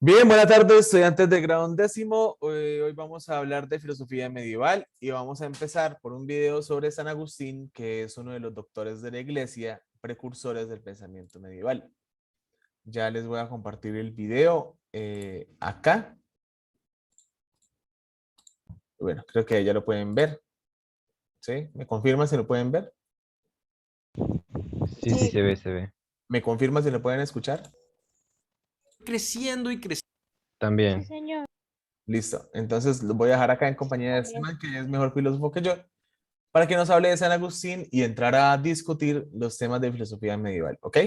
Bien, buenas tardes, estudiantes de grado undécimo. Hoy vamos a hablar de filosofía medieval y vamos a empezar por un video sobre San Agustín, que es uno de los doctores de la iglesia, precursores del pensamiento medieval. Ya les voy a compartir el video acá. Bueno, creo que ya lo pueden ver. ¿Sí? ¿Me confirman si lo pueden ver? Sí, sí, Sí, se ve. ¿Me confirman si lo pueden escuchar? Creciendo y creciendo. sí, También. señor. Listo. Entonces lo voy a dejar acá en compañía de este También. man, que es mejor filósofo que yo, para que nos hable de San Agustín y entrar a discutir los temas de filosofía medieval, ¿ok?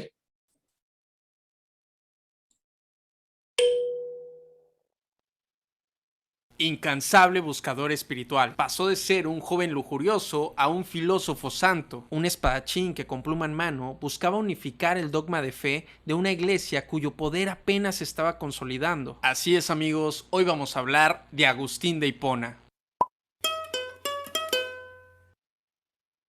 Incansable buscador espiritual. Pasó de ser un joven lujurioso a un filósofo santo, un espadachín que con pluma en mano buscaba unificar el dogma de fe de una iglesia cuyo poder apenas se estaba consolidando. Así es, amigos, hoy vamos a hablar de Agustín de Hipona.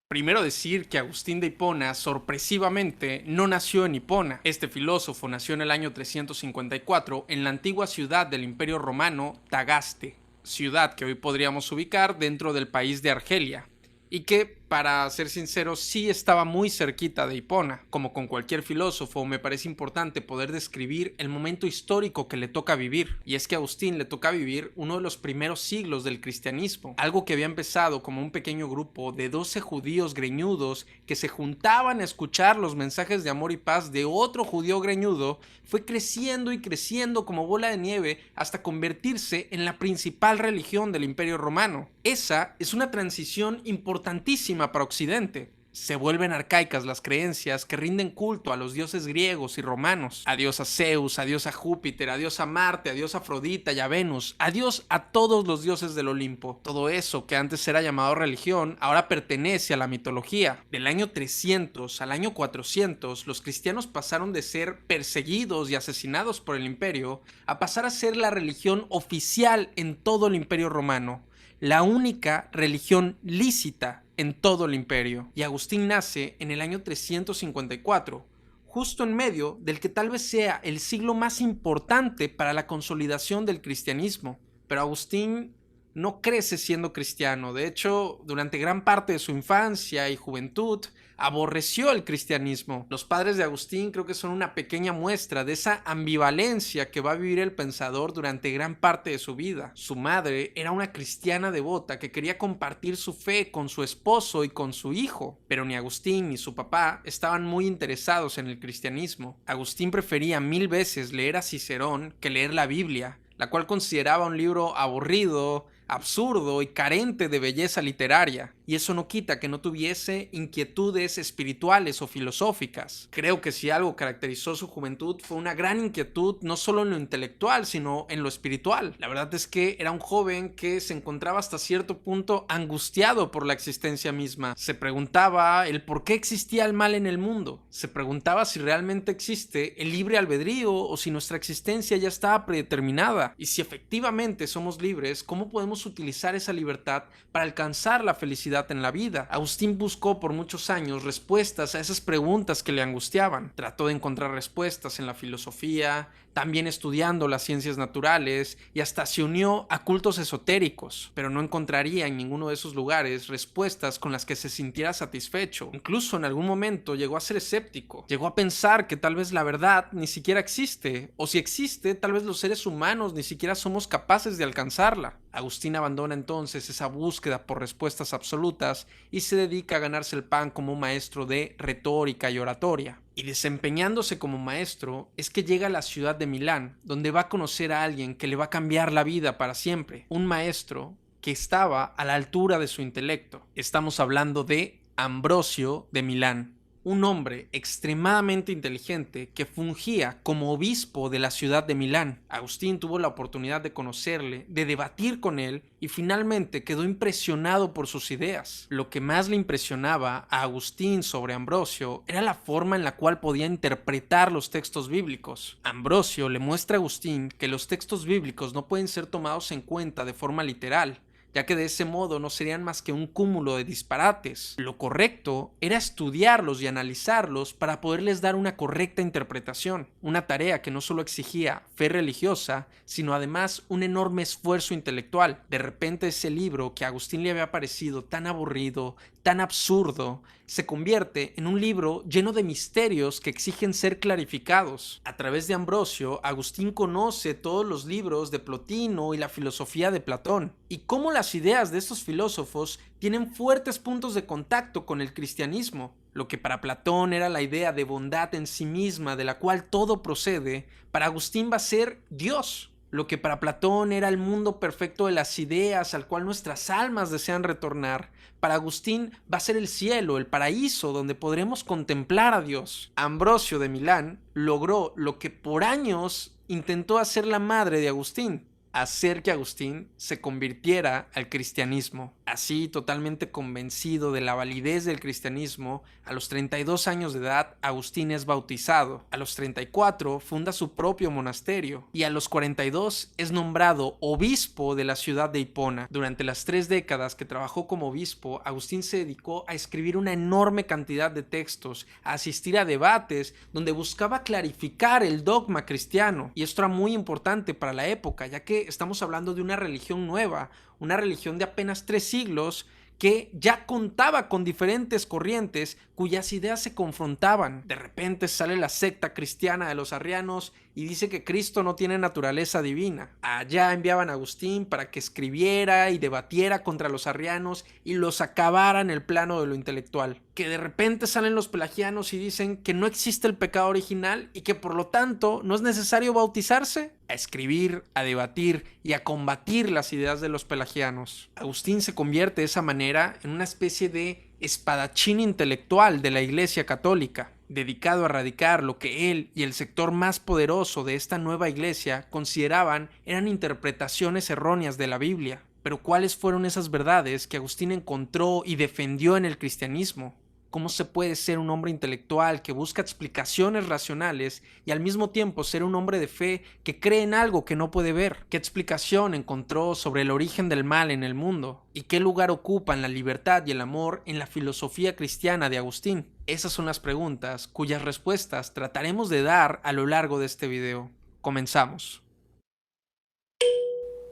Primero decir que Agustín de Hipona, sorpresivamente, no nació en Hipona. Este filósofo nació en el año 354 en la antigua ciudad del Imperio Romano, Tagaste, ciudad que hoy podríamos ubicar dentro del país de Argelia, y que, para ser sincero, sí estaba muy cerquita de Hipona. Como con cualquier filósofo, me parece importante poder describir el momento histórico que le toca vivir, y es que a Agustín le toca vivir uno de los primeros siglos del cristianismo, algo que había empezado como un pequeño grupo de 12 judíos greñudos que se juntaban a escuchar los mensajes de amor y paz de otro judío greñudo, fue creciendo y creciendo como bola de nieve hasta convertirse en la principal religión del Imperio Romano. Esa es una transición importantísima para Occidente. Se vuelven arcaicas las creencias que rinden culto a los dioses griegos y romanos. Adiós a Zeus, adiós a Júpiter, adiós a Marte, adiós a Afrodita y a Venus, adiós a todos los dioses del Olimpo. Todo eso que antes era llamado religión ahora pertenece a la mitología. Del año 300 al año 400, los cristianos pasaron de ser perseguidos y asesinados por el imperio a pasar a ser la religión oficial en todo el Imperio Romano, la única religión lícita en todo el imperio. Y Agustín nace en el año 354, justo en medio del que tal vez sea el siglo más importante para la consolidación del cristianismo. Pero Agustín no crece siendo cristiano. De hecho, durante gran parte de su infancia y juventud, aborreció el cristianismo. Los padres de Agustín creo que son una pequeña muestra de esa ambivalencia que va a vivir el pensador durante gran parte de su vida. Su madre era una cristiana devota que quería compartir su fe con su esposo y con su hijo, pero ni Agustín ni su papá estaban muy interesados en el cristianismo. Agustín prefería 1000 veces leer a Cicerón que leer la Biblia, la cual consideraba un libro aburrido, absurdo y carente de belleza literaria, y eso no quita que no tuviese inquietudes espirituales o filosóficas. Creo que si algo caracterizó su juventud fue una gran inquietud no solo en lo intelectual, sino en lo espiritual. La verdad es que era un joven que se encontraba hasta cierto punto angustiado por la existencia misma. Se preguntaba el por qué existía el mal en el mundo. Se preguntaba si realmente existe el libre albedrío o si nuestra existencia ya estaba predeterminada. Y si efectivamente somos libres, ¿cómo podemos utilizar esa libertad para alcanzar la felicidad en la vida? Agustín buscó por muchos años respuestas a esas preguntas que le angustiaban. Trató de encontrar respuestas en la filosofía, también estudiando las ciencias naturales, y hasta se unió a cultos esotéricos, pero no encontraría en ninguno de esos lugares respuestas con las que se sintiera satisfecho. Incluso en algún momento llegó a ser escéptico, llegó a pensar que tal vez la verdad ni siquiera existe, o si existe, tal vez los seres humanos ni siquiera somos capaces de alcanzarla. Agustín abandona entonces esa búsqueda por respuestas absolutas y se dedica a ganarse el pan como maestro de retórica y oratoria. Y desempeñándose como maestro es que llega a la ciudad de Milán, donde va a conocer a alguien que le va a cambiar la vida para siempre. Un maestro que estaba a la altura de su intelecto. Estamos hablando de Ambrosio de Milán, un hombre extremadamente inteligente que fungía como obispo de la ciudad de Milán. Agustín tuvo la oportunidad de conocerle, de debatir con él y finalmente quedó impresionado por sus ideas. Lo que más le impresionaba a Agustín sobre Ambrosio era la forma en la cual podía interpretar los textos bíblicos. Ambrosio le muestra a Agustín que los textos bíblicos no pueden ser tomados en cuenta de forma literal, ya que de ese modo no serían más que un cúmulo de disparates. Lo correcto era estudiarlos y analizarlos para poderles dar una correcta interpretación, una tarea que no solo exigía fe religiosa, sino además un enorme esfuerzo intelectual. De repente ese libro que a Agustín le había parecido tan aburrido, tan absurdo, se convierte en un libro lleno de misterios que exigen ser clarificados. A través de Ambrosio, Agustín conoce todos los libros de Plotino y la filosofía de Platón, y cómo las ideas de estos filósofos tienen fuertes puntos de contacto con el cristianismo. Lo que para Platón era la idea de bondad en sí misma, de la cual todo procede, para Agustín va a ser Dios. Lo que para Platón era el mundo perfecto de las ideas al cual nuestras almas desean retornar, para Agustín va a ser el cielo, el paraíso, donde podremos contemplar a Dios. Ambrosio de Milán logró lo que por años intentó hacer la madre de Agustín: hacer que Agustín se convirtiera al cristianismo. Así, totalmente convencido de la validez del cristianismo, a los 32 años de edad, Agustín es bautizado. A los 34 funda su propio monasterio y a los 42 es nombrado obispo de la ciudad de Hipona. Durante las 3 décadas que trabajó como obispo, Agustín se dedicó a escribir una enorme cantidad de textos, a asistir a debates donde buscaba clarificar el dogma cristiano. Y esto era muy importante para la época, ya que estamos hablando de una religión nueva, una religión de apenas 3 siglos que ya contaba con diferentes corrientes cuyas ideas se confrontaban. De repente sale la secta cristiana de los arrianos y dice que Cristo no tiene naturaleza divina. Allá enviaban a Agustín para que escribiera y debatiera contra los arrianos y los acabara en el plano de lo intelectual. Que de repente salen los pelagianos y dicen que no existe el pecado original y que por lo tanto no es necesario bautizarse. A escribir, a debatir y a combatir las ideas de los pelagianos. Agustín se convierte de esa manera en una especie de espadachín intelectual de la Iglesia Católica, dedicado a erradicar lo que él y el sector más poderoso de esta nueva iglesia consideraban eran interpretaciones erróneas de la Biblia. Pero ¿cuáles fueron esas verdades que Agustín encontró y defendió en el cristianismo? ¿Cómo se puede ser un hombre intelectual que busca explicaciones racionales y al mismo tiempo ser un hombre de fe que cree en algo que no puede ver? ¿Qué explicación encontró sobre el origen del mal en el mundo? ¿Y qué lugar ocupan la libertad y el amor en la filosofía cristiana de Agustín? Esas son las preguntas cuyas respuestas trataremos de dar a lo largo de este video. Comenzamos.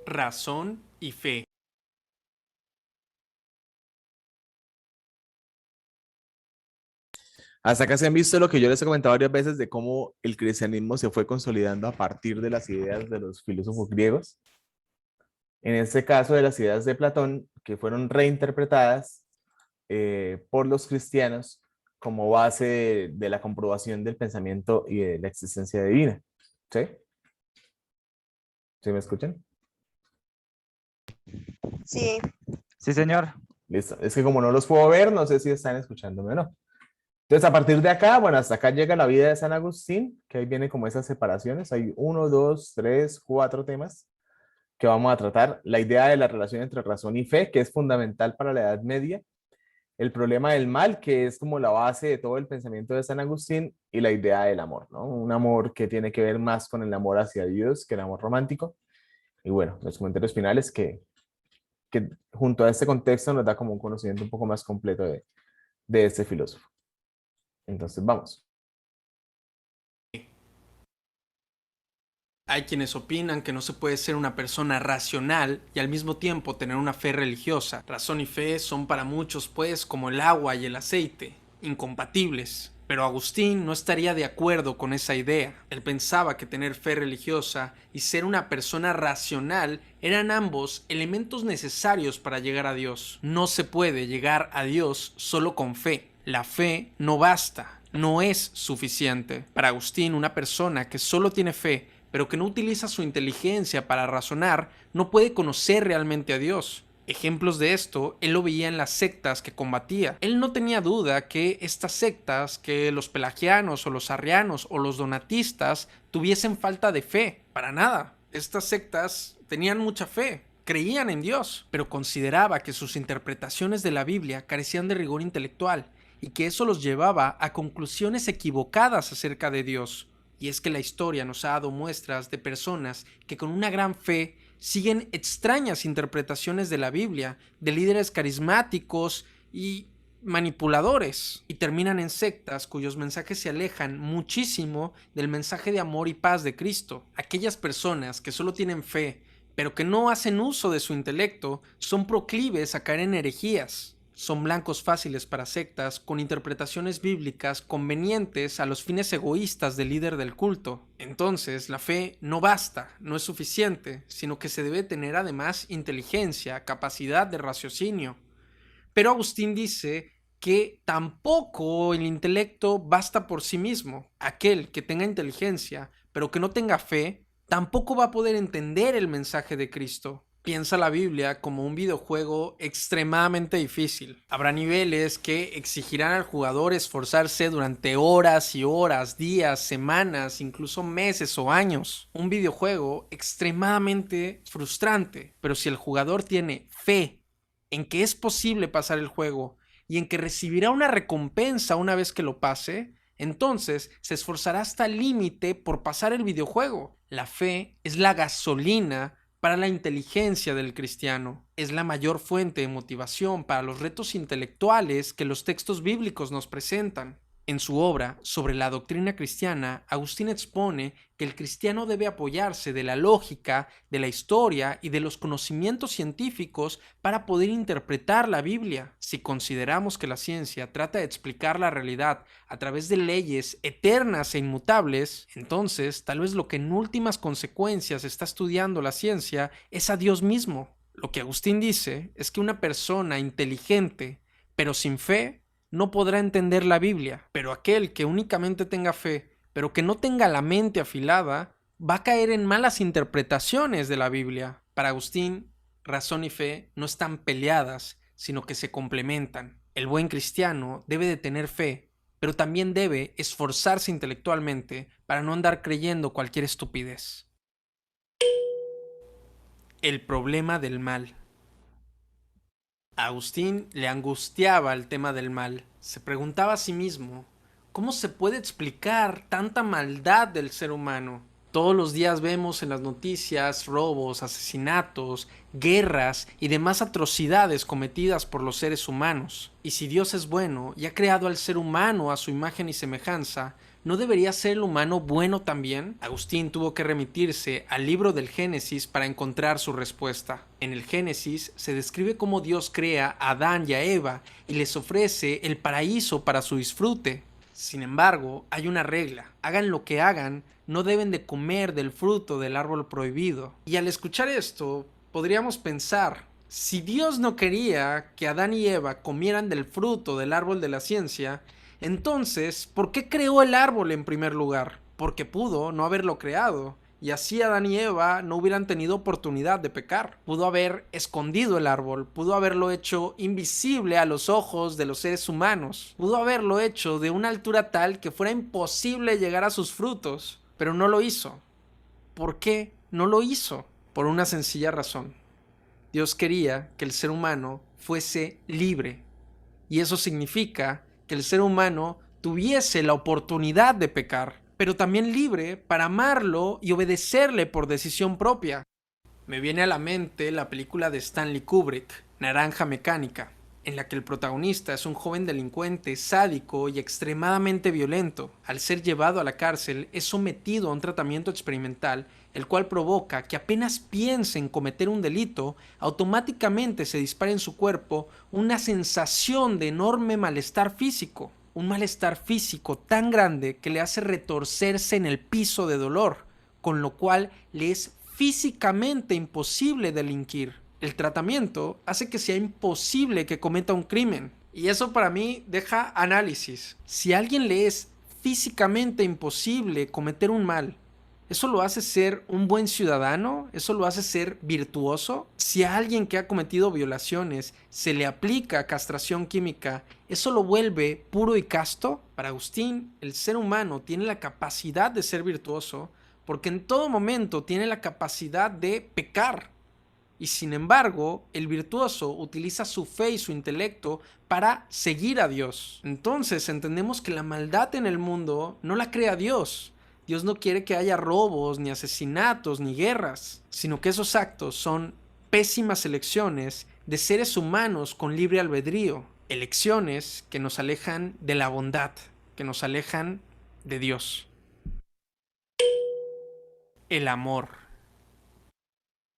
Razón y fe. Hasta acá se han visto lo que yo les he comentado varias veces de cómo el cristianismo se fue consolidando a partir de las ideas de los filósofos griegos. En este caso de las ideas de Platón, que fueron reinterpretadas por los cristianos como base de la comprobación del pensamiento y de la existencia divina. ¿Sí? ¿Sí me escuchan? Sí, Sí, señor. Listo. Es que como no los puedo ver, no sé si están escuchándome o no. Entonces, a partir de acá, bueno, hasta acá llega la vida de San Agustín, que ahí viene como esas separaciones. Hay 1, 2, 3, 4 temas que vamos a tratar. La idea de la relación entre razón y fe, que es fundamental para la Edad Media. El problema del mal, que es como la base de todo el pensamiento de San Agustín. Y la idea del amor, ¿no? Un amor que tiene que ver más con el amor hacia Dios que el amor romántico. Y bueno, los comentarios finales que junto a este contexto nos da como un conocimiento un poco más completo de este filósofo. Entonces, vamos. Hay quienes opinan que no se puede ser una persona racional y al mismo tiempo tener una fe religiosa. Razón y fe son para muchos, pues, como el agua y el aceite, incompatibles. Pero Agustín no estaría de acuerdo con esa idea. Él pensaba que tener fe religiosa y ser una persona racional eran ambos elementos necesarios para llegar a Dios. No se puede llegar a Dios solo con fe. La fe no basta, no es suficiente. Para Agustín, una persona que solo tiene fe pero que no utiliza su inteligencia para razonar, no puede conocer realmente a Dios. Ejemplos de esto, él lo veía en las sectas que combatía. Él no tenía duda que estas sectas, que los pelagianos o los arrianos o los donatistas tuviesen falta de fe. Para nada. Estas sectas tenían mucha fe. Creían en Dios, pero consideraba que sus interpretaciones de la Biblia carecían de rigor intelectual y que eso los llevaba a conclusiones equivocadas acerca de Dios. Y es que la historia nos ha dado muestras de personas que con una gran fe siguen extrañas interpretaciones de la Biblia, de líderes carismáticos y manipuladores, y terminan en sectas cuyos mensajes se alejan muchísimo del mensaje de amor y paz de Cristo. Aquellas personas que solo tienen fe, pero que no hacen uso de su intelecto, son proclives a caer en herejías. Son blancos fáciles para sectas con interpretaciones bíblicas convenientes a los fines egoístas del líder del culto. Entonces, la fe no basta, no es suficiente, sino que se debe tener además inteligencia, capacidad de raciocinio. Pero Agustín dice que tampoco el intelecto basta por sí mismo. Aquel que tenga inteligencia, pero que no tenga fe, tampoco va a poder entender el mensaje de Cristo. Piensa la Biblia como un videojuego extremadamente difícil. Habrá niveles que exigirán al jugador esforzarse durante horas y horas, días, semanas, incluso meses o años. Un videojuego extremadamente frustrante, pero si el jugador tiene fe en que es posible pasar el juego y en que recibirá una recompensa una vez que lo pase, entonces se esforzará hasta el límite por pasar el videojuego. La fe es la gasolina para la inteligencia del cristiano. Es la mayor fuente de motivación para los retos intelectuales que los textos bíblicos nos presentan. En su obra sobre la doctrina cristiana, Agustín expone que el cristiano debe apoyarse de la lógica, de la historia y de los conocimientos científicos para poder interpretar la Biblia. Si consideramos que la ciencia trata de explicar la realidad a través de leyes eternas e inmutables, entonces tal vez lo que en últimas consecuencias está estudiando la ciencia es a Dios mismo. Lo que Agustín dice es que una persona inteligente, pero sin fe, no podrá entender la Biblia, pero aquel que únicamente tenga fe, pero que no tenga la mente afilada, va a caer en malas interpretaciones de la Biblia. Para Agustín, razón y fe no están peleadas, sino que se complementan. El buen cristiano debe de tener fe, pero también debe esforzarse intelectualmente para no andar creyendo cualquier estupidez. El problema del mal. A Agustín le angustiaba el tema del mal. Se preguntaba a sí mismo, ¿cómo se puede explicar tanta maldad del ser humano? Todos los días vemos en las noticias robos, asesinatos, guerras y demás atrocidades cometidas por los seres humanos. Y si Dios es bueno y ha creado al ser humano a su imagen y semejanza, ¿no debería ser el humano bueno también? Agustín tuvo que remitirse al libro del Génesis para encontrar su respuesta. En el Génesis se describe cómo Dios crea a Adán y a Eva y les ofrece el paraíso para su disfrute. Sin embargo, hay una regla: hagan lo que hagan, no deben de comer del fruto del árbol prohibido. Y al escuchar esto, podríamos pensar, si Dios no quería que Adán y Eva comieran del fruto del árbol de la ciencia, entonces, ¿por qué creó el árbol en primer lugar? Porque pudo no haberlo creado, y así Adán y Eva no hubieran tenido oportunidad de pecar. Pudo haber escondido el árbol, pudo haberlo hecho invisible a los ojos de los seres humanos, pudo haberlo hecho de una altura tal que fuera imposible llegar a sus frutos, pero no lo hizo. ¿Por qué no lo hizo? Por una sencilla razón. Dios quería que el ser humano fuese libre, y eso significa que el ser humano tuviese la oportunidad de pecar, pero también libre para amarlo y obedecerle por decisión propia. Me viene a la mente la película de Stanley Kubrick, Naranja Mecánica, en la que el protagonista es un joven delincuente, sádico y extremadamente violento. Al ser llevado a la cárcel, es sometido a un tratamiento experimental, el cual provoca que apenas piense en cometer un delito, automáticamente se dispara en su cuerpo una sensación de enorme malestar físico. Un malestar físico tan grande que le hace retorcerse en el piso de dolor, con lo cual le es físicamente imposible delinquir. El tratamiento hace que sea imposible que cometa un crimen. Y eso para mí deja análisis. Si a alguien le es físicamente imposible cometer un mal, ¿eso lo hace ser un buen ciudadano? ¿Eso lo hace ser virtuoso? Si a alguien que ha cometido violaciones se le aplica castración química, ¿eso lo vuelve puro y casto? Para Agustín, el ser humano tiene la capacidad de ser virtuoso porque en todo momento tiene la capacidad de pecar. Y sin embargo, el virtuoso utiliza su fe y su intelecto para seguir a Dios. Entonces entendemos que la maldad en el mundo no la crea Dios. Dios no quiere que haya robos, ni asesinatos, ni guerras, sino que esos actos son pésimas elecciones de seres humanos con libre albedrío, elecciones que nos alejan de la bondad, que nos alejan de Dios. El amor.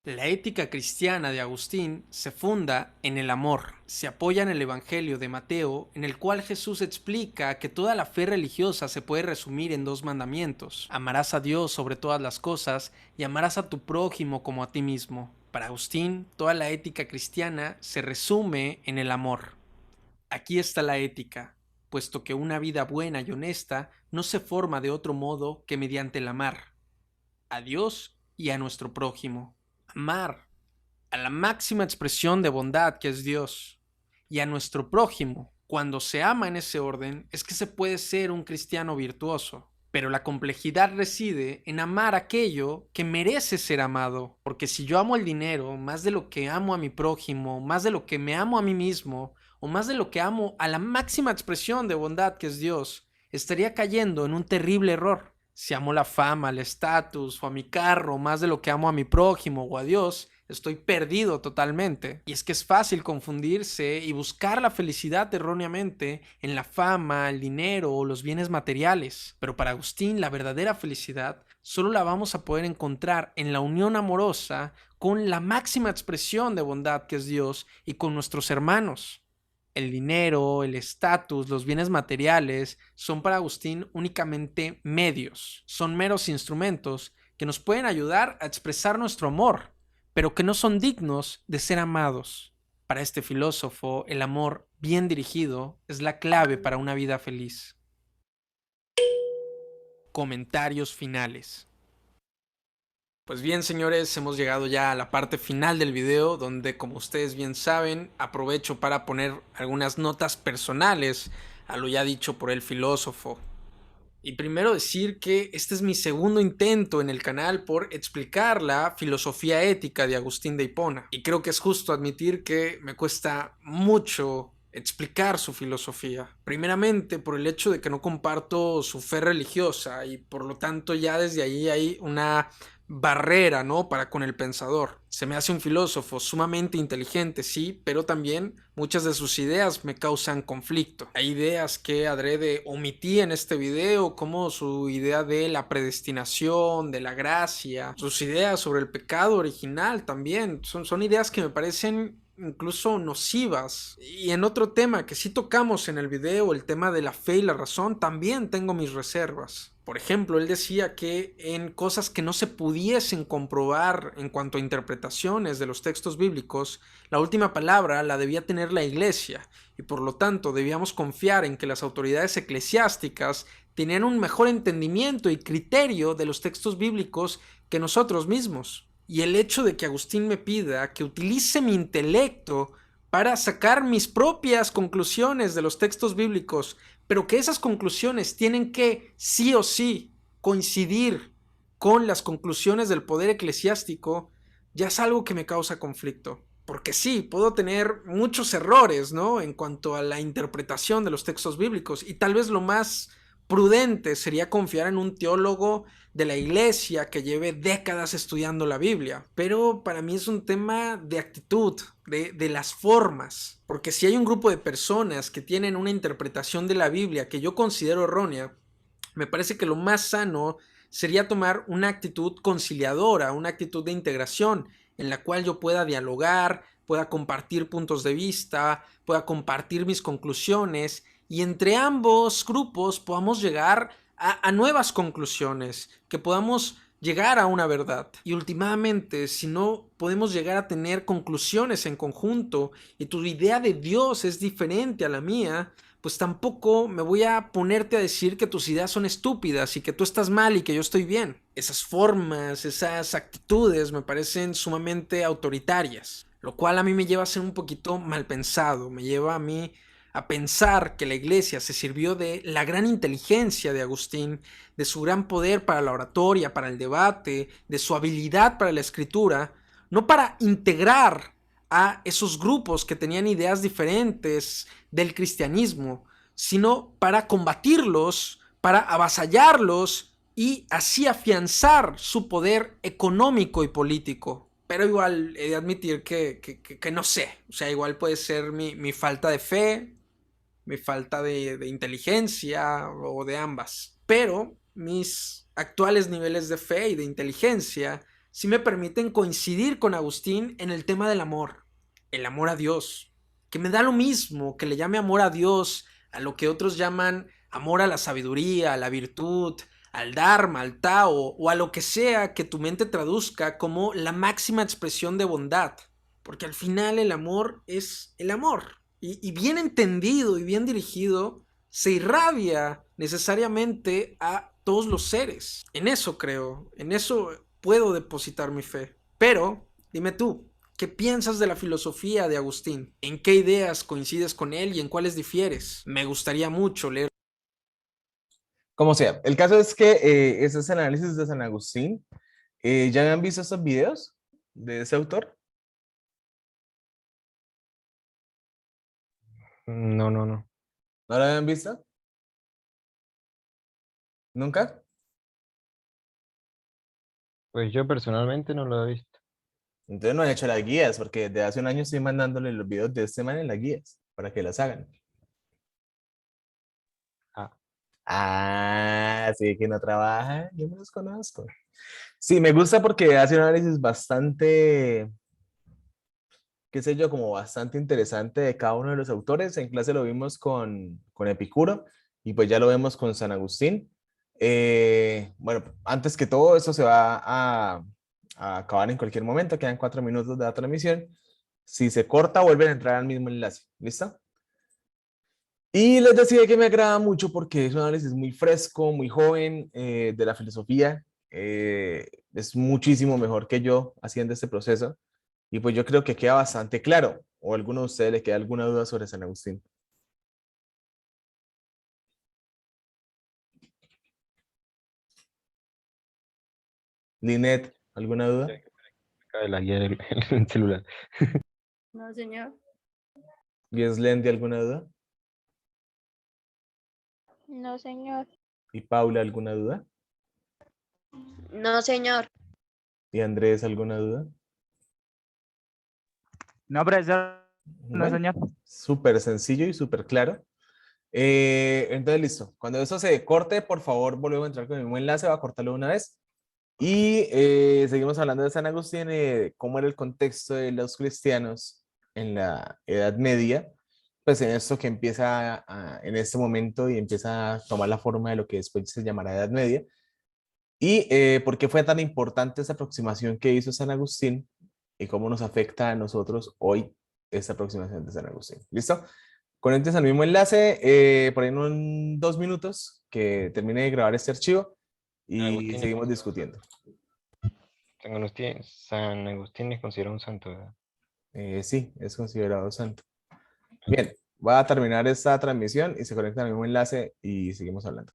La ética cristiana de Agustín se funda en el amor. Se apoya en el Evangelio de Mateo, en el cual Jesús explica que toda la fe religiosa se puede resumir en 2 mandamientos: amarás a Dios sobre todas las cosas y amarás a tu prójimo como a ti mismo. Para Agustín, toda la ética cristiana se resume en el amor. Aquí está la ética, puesto que una vida buena y honesta no se forma de otro modo que mediante el amar a Dios y a nuestro prójimo. Amar a la máxima expresión de bondad que es Dios y a nuestro prójimo. Cuando se ama en ese orden es que se puede ser un cristiano virtuoso. Pero la complejidad reside en amar aquello que merece ser amado. Porque si yo amo el dinero más de lo que amo a mi prójimo, más de lo que me amo a mí mismo, o más de lo que amo a la máxima expresión de bondad que es Dios, estaría cayendo en un terrible error. Si amo la fama, el estatus o a mi carro más de lo que amo a mi prójimo o a Dios, estoy perdido totalmente. Y es que es fácil confundirse y buscar la felicidad erróneamente en la fama, el dinero o los bienes materiales. Pero para Agustín, la verdadera felicidad solo la vamos a poder encontrar en la unión amorosa con la máxima expresión de bondad que es Dios y con nuestros hermanos. El dinero, el estatus, los bienes materiales son para Agustín únicamente medios, son meros instrumentos que nos pueden ayudar a expresar nuestro amor, pero que no son dignos de ser amados. Para este filósofo, el amor bien dirigido es la clave para una vida feliz. Comentarios finales. Pues bien, señores, hemos llegado ya a la parte final del video, donde, como ustedes bien saben, aprovecho para poner algunas notas personales a lo ya dicho por el filósofo. Y primero decir que este es mi segundo intento en el canal por explicar la filosofía ética de Agustín de Hipona. Y creo que es justo admitir que me cuesta mucho explicar su filosofía. Primeramente por el hecho de que no comparto su fe religiosa y por lo tanto ya desde ahí hay una barrera, ¿no?, para con el pensador. Se me hace un filósofo sumamente inteligente, sí, pero también muchas de sus ideas me causan conflicto. Hay ideas que adrede omití en este video, como su idea de la predestinación, de la gracia, sus ideas sobre el pecado original también. Son ideas que me parecen incluso nocivas. Y en otro tema que sí tocamos en el video, el tema de la fe y la razón, también tengo mis reservas. Por ejemplo, él decía que en cosas que no se pudiesen comprobar en cuanto a interpretaciones de los textos bíblicos, la última palabra la debía tener la Iglesia, y por lo tanto debíamos confiar en que las autoridades eclesiásticas tenían un mejor entendimiento y criterio de los textos bíblicos que nosotros mismos. Y el hecho de que Agustín me pida que utilice mi intelecto para sacar mis propias conclusiones de los textos bíblicos, pero que esas conclusiones tienen que sí o sí coincidir con las conclusiones del poder eclesiástico, ya es algo que me causa conflicto. Porque sí, puedo tener muchos errores, ¿no?, en cuanto a la interpretación de los textos bíblicos, y tal vez lo más prudente sería confiar en un teólogo de la iglesia que lleve décadas estudiando la Biblia. Pero para mí es un tema de actitud, de las formas. Porque si hay un grupo de personas que tienen una interpretación de la Biblia que yo considero errónea, me parece que lo más sano sería tomar una actitud conciliadora, una actitud de integración, en la cual yo pueda dialogar, pueda compartir puntos de vista, pueda compartir mis conclusiones, y entre ambos grupos podamos llegar a nuevas conclusiones, que podamos llegar a una verdad. Y últimamente, si no podemos llegar a tener conclusiones en conjunto y tu idea de Dios es diferente a la mía, pues tampoco me voy a ponerte a decir que tus ideas son estúpidas y que tú estás mal y que yo estoy bien. Esas formas, esas actitudes me parecen sumamente autoritarias, lo cual a mí me lleva a ser un poquito mal pensado, me lleva a mí a pensar que la iglesia se sirvió de la gran inteligencia de Agustín, de su gran poder para la oratoria, para el debate, de su habilidad para la escritura, no para integrar a esos grupos que tenían ideas diferentes del cristianismo, sino para combatirlos, para avasallarlos y así afianzar su poder económico y político. Pero igual he de admitir que no sé, o sea, igual puede ser mi falta de fe, mi falta de inteligencia o de ambas. Pero mis actuales niveles de fe y de inteligencia sí me permiten coincidir con Agustín en el tema del amor, el amor a Dios, que me da lo mismo que le llame amor a Dios a lo que otros llaman amor a la sabiduría, a la virtud, al Dharma, al Tao o a lo que sea que tu mente traduzca como la máxima expresión de bondad, porque al final el amor es el amor y bien entendido y bien dirigido se irradia necesariamente a todos los seres. En eso creo, en eso puedo depositar mi fe. Pero, dime tú, ¿qué piensas de la filosofía de Agustín? ¿En qué ideas coincides con él y en cuáles difieres? Me gustaría mucho leer. Como sea, el caso es que ese es el análisis de San Agustín. ¿Ya han visto estos videos de ese autor? No, no, no. ¿No lo habían visto? ¿Nunca? Pues yo personalmente no lo he visto. Entonces no han hecho las guías, porque desde hace un año estoy mandándole los videos de este man en las guías para que las hagan. Ah, Ah, sí, que no trabaja, yo me los conozco. Sí, me gusta porque hace un análisis bastante, qué sé yo, como bastante interesante de cada uno de los autores. En clase lo vimos con Epicuro y pues ya lo vemos con San Agustín. Bueno, antes que todo, eso se va a acabar en cualquier momento, quedan 4 minutos de la transmisión. Si se corta, vuelven a entrar al mismo enlace. ¿Listo? Y les decía que me agrada mucho porque es un análisis muy fresco, muy joven de la filosofía. Es muchísimo mejor que yo haciendo este proceso. Y pues yo creo que queda bastante claro. ¿O a alguno de ustedes le queda alguna duda sobre San Agustín? Linet, ¿alguna duda? acá de la guía del el celular. No, señor. Gieslendi, ¿alguna duda? No, señor. ¿Y Paula, alguna duda? No, señor. ¿Y Andrés, alguna duda? No, profesor, no, Bueno, señor. súper sencillo y súper claro. Entonces, listo. Cuando eso se corte, por favor, volvemos a entrar con el mismo enlace, va a cortarlo una vez. Y seguimos hablando de San Agustín, cómo era el contexto de los cristianos en la Edad Media, pues en esto que empieza en este momento y empieza a tomar la forma de lo que después se llamará Edad Media. Y por qué fue tan importante esa aproximación que hizo San Agustín y cómo nos afecta a nosotros hoy esta aproximación de San Agustín. ¿Listo? Conectes al mismo enlace por ahí en 2 minutos que termine de grabar este archivo y Agustín, seguimos discutiendo. San Agustín es considerado un santo, ¿verdad? Sí, es considerado santo. Bien, voy a terminar esta transmisión y se conecta al mismo enlace y seguimos hablando.